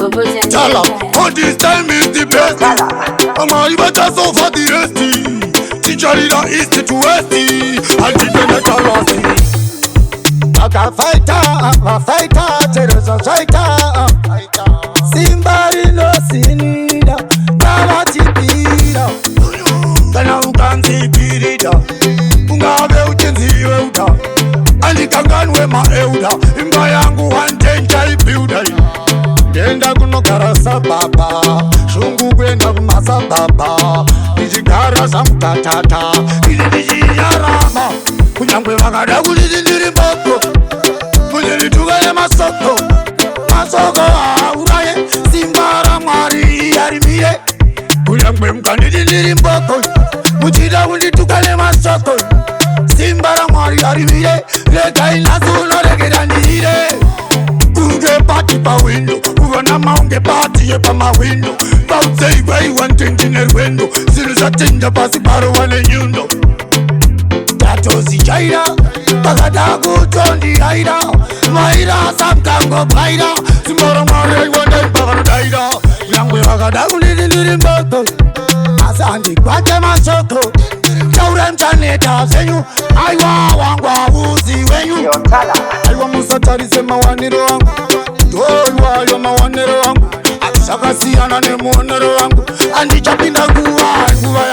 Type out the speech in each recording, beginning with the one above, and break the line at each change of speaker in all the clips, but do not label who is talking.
Bhobhojani.
Tala, for this time is the best. I'm a better so for the rest. Teacher leader east to west. I'll be the Tala.
A fighter, terrorism fighter. Simba no sinida, Nava chipira.
Kana ukanzi pirida, ungabe uchenzi euda. Alikanganwe ma euda, imba yangu wantenja ibuda.
Denda kuno karasa baba, shungu kwenda kumasa baba. Nijigara samtatata,
ili nijiyarama. Kunyangwe wakada kulidindiri mboko, kujeli tugale Mashoko. Mashoko Hauraye, simbara mwari yarimire. Kunyangwe mkanidindiri mboko, mujida kulitugale Mashoko. Simbara mwari yarimire, leka inazuno legera nire. Uge party pa window, uvana maunge party ye pa ma window. Boutei way one thing in the window, zinu za tinda pasi baro wane nyundo. Tatozi jaira, bagadagu tondi jaira. Maira samkango baira, simbara mwari wande bagadu daira. Yangwe bagadagu lidi mboto, asandi kwake Mashoko. Chaura mchaneta zenyu, aiwa wangwa uzi wenyu. Aiwa musatari sema waniro wangu, doiwa yo mawanero wangu. Akishakasiana ne muonero wangu, andichapinda guwa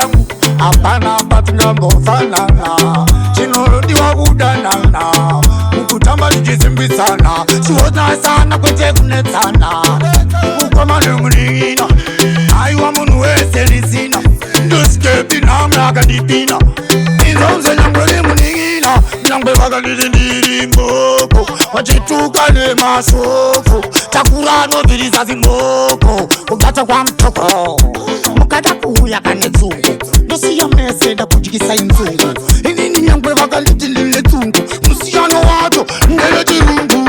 yangu. Apana batinga mbofanana, chinoro diwa kudanana. Ukutamba lijizimbisana, siwona sana kwete kunetsana. Ukoma nemunina, aiwa munu wese nisina. Nduske na mlaga dipina, nizonze nyangwele muningina. Nyangwe waga lidindiri mboko, wachituka ne Mashoko. Takurano viriza zimboko, ugata kwa mtoko. Mukata kuhuya kane zungu, nosiya meseda kujikisa inzungu. Inini nyangwe waga lidindiri zungu, musiano wato ndele jirungu.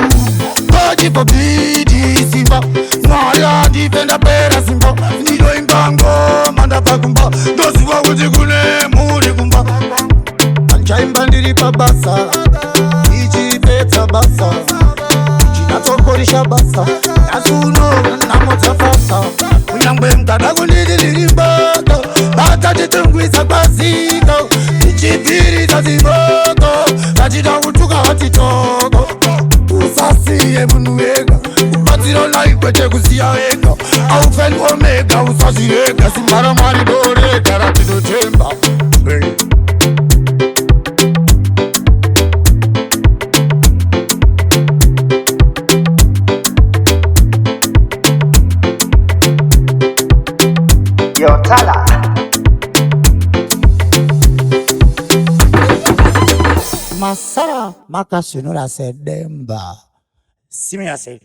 Kaji pobidi simba, mwaya dipenda pera simba. Nido imbango manda pakumba, dosi wa kujikune muri kumba. Anchaimba ndiri pabasa, ichi peta basa. Chinatokorisha basa, nasuno namoza fasa. Unyangwe mkada kulidiri mboko, bata jitungwisa kwa siko. Ichipiri za ziboko, kajita kutuka watitoko. Usasiye munuega, upatiro na ikwete kusiya ega. Aufen omega usasirega, simbara mari dore karatido temba.
Yo Tala.
Masara makasunura sedemba.
Simi ya said.